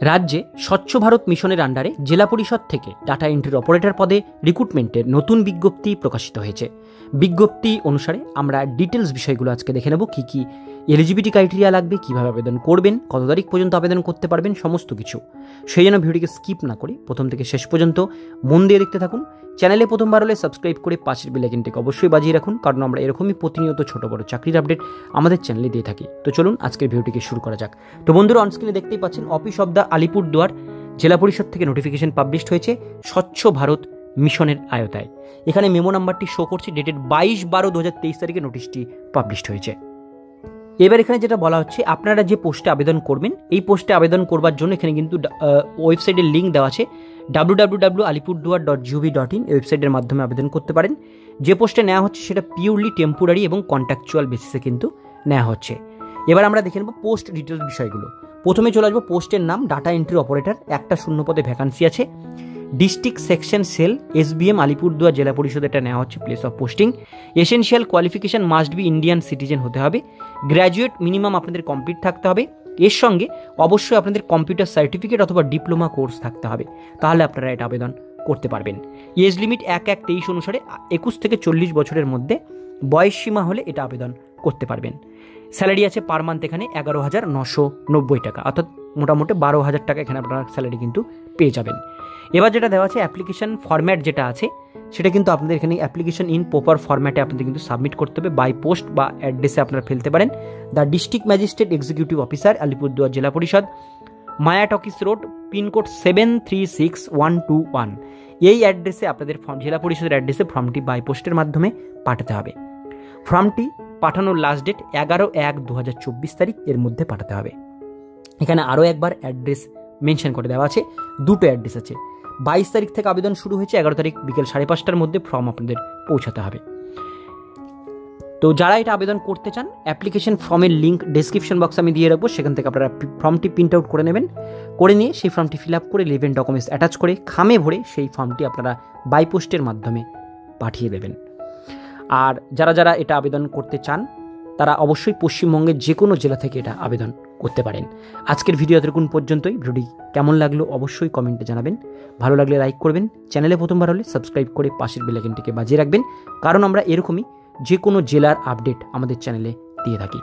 রাজ্যে স্বচ্ছ ভারত মিশনের আন্ডারে জেলা পরিষদ থেকে ডাটা এন্ট্রি অপারেটর পদে রিক্রুটমেন্টের নতুন বিজ্ঞপ্তি প্রকাশিত হয়েছে। বিজ্ঞপ্তি অনুসারে আমরা ডিটেলস বিষয়গুলো আজকে দেখে নেব, কী কী এলিজিবিলিটি ক্রাইটেরিয়া লাগবে, কীভাবে আবেদন করবেন, কত তারিখ পর্যন্ত আবেদন করতে পারবেন, সমস্ত কিছু। সেই জন্য ভিডিওটিকে স্কিপ না করে প্রথম থেকে শেষ পর্যন্ত মন দিয়ে দেখতে থাকুন। চ্যানেলে প্রথমবার হলে সাবস্ক্রাইব করে পাশের বেল আইকনটিকে অবশ্যই বাজিয়ে রাখুন, কারণ আমরা এরকমই প্রতিনিয়ত ছোট বড় চাকরির আপডেট আমাদের চ্যানেলে দিয়ে থাকি। তো চলুন আজকের ভিডিওটিকে শুরু করা যাক। তো বন্ধুরা, অনস্ক্রিনে দেখতেই পাচ্ছেন অফিস অফ দ্য আলিপুরদুয়ার জেলা পরিষদ থেকে নোটিফিকেশন পাবলিশড হয়েছে স্বচ্ছ ভারত মিশনের আয়তায়। এখানে মেমো নাম্বারটি শো করছে, ডেটেড 22/12/2023 তারিখে নোটিশটি পাবলিশড হয়েছে। এবার এখানে যেটা বলা হচ্ছে, আপনারা যে পোস্টে আবেদন করবেন, এই পোস্টে আবেদন করবার জন্য এখানে কিন্তু ওয়েবসাইটের লিঙ্ক দেওয়া আছে, www.alipurduar.gov.in। এই ওয়েবসাইটের মাধ্যমে আবেদন করতে পারেন। যে পোস্টে নেওয়া হচ্ছে সেটা পিওরলি টেম্পোরারি এবং কন্ট্রাকচুয়াল বেসিসে কিন্তু নেওয়া হচ্ছে। এবার আমরা দেখে নেব পোস্ট ডিটেলস বিষয়গুলো। প্রথমে চলে আসবো পোস্টের নাম, ডাটা এন্ট্রি অপারেটর, একটা শূন্য পদে ভ্যাকান্সি আছে। District section cell SBM Alipurduar জেলা পরিষদ, এটা নেওয়া হচ্ছে place of posting. Essential qualification must be Indian citizen হতে হবে। গ্র্যাজুয়েট মিনিমাম আপনাদের কমপ্লিট থাকতে হবে। এর সঙ্গে অবশ্যই আপনাদের কম্পিউটার সার্টিফিকেট অথবা ডিপ্লোমা কোর্স থাকতে হবে, তাহলে আপনারা এটা আবেদন করতে পারবেন। এজ লিমিট 1/1/23 অনুসারে 21 থেকে 40 বছরের মধ্যে বয়স সীমা হলে এটা আবেদন করতে পারবেন। স্যালারি আছে পার মান্থ এখানে 11,990 টাকা, অর্থাৎ মোটামুটি 12,000 টাকা এখানে আপনারা স্যালারি কিন্তু পেয়ে যাবেন। এবার যেটা দেওয়া আছে অ্যাপ্লিকেশন ফরম্যাট যেটা আছে, সেটা কিন্তু আপনাদের এখানে অ্যাপ্লিকেশন ইন প্রপার ফরম্যাটে আপনাদের কিন্তু সাবমিট করতে হবে। বাই পোস্ট বা অ্যাড্রেসে আপনারা ফেলতে পারেন। The district magistrate executive officer Alipurduar জেলা পরিষদ, মায়া টকিস রোড, পিনকোড 736121। এই অ্যাড্রেসে আপনাদের জেলা পরিষদের অ্যাড্রেসে ফর্মটি বাই পোস্টের মাধ্যমে পাঠাতে হবে। ফর্মটি পাঠানোর লাস্ট ডেট 11/1/2024 তারিখ, এর মধ্যে পাঠাতে হবে। এখানে আরও একবার অ্যাড্রেস মেনশন করে দেওয়া আছে, দুটো অ্যাড্রেস আছে। 22 তারিখ থেকে আবেদন শুরু হয়েছে, 11 তারিখ বিকেল 5:30টার মধ্যে ফর্ম আপনাদের পৌঁছাতে হবে। তো যারা এটা আবেদন করতে চান, অ্যাপ্লিকেশন ফর্মের লিঙ্ক ডেসক্রিপশন বক্সে আমি দিয়ে রাখবো, সেখান থেকে আপনারা ফর্মটি প্রিন্ট আউট করে নেবেন। করে নিয়ে সেই ফর্মটি ফিল আপ করে রিলেভেন্ট ডকুমেন্টস অ্যাটাচ করে খামে ভরে সেই ফর্মটি আপনারা বাই পোস্টের মাধ্যমে পাঠিয়ে দেবেন। আর যারা যারা এটা আবেদন করতে চান, তারা অবশ্যই পশ্চিমবঙ্গের যে কোনো জেলা থেকে এটা আবেদন করতে পারেন। আজকের ভিডিও এতক্ষণ পর্যন্তই। ভিডিওটি কেমন লাগলো অবশ্যই কমেন্টে জানাবেন। ভালো লাগলে লাইক করবেন। চ্যানেলে প্রথমবার হলে সাবস্ক্রাইব করে পাশের বেল আইকনটিকে বাজিয়ে রাখবেন, কারণ আমরা এরকমই যে কোনো জেলার আপডেট আমাদের চ্যানেলে দিয়ে থাকি।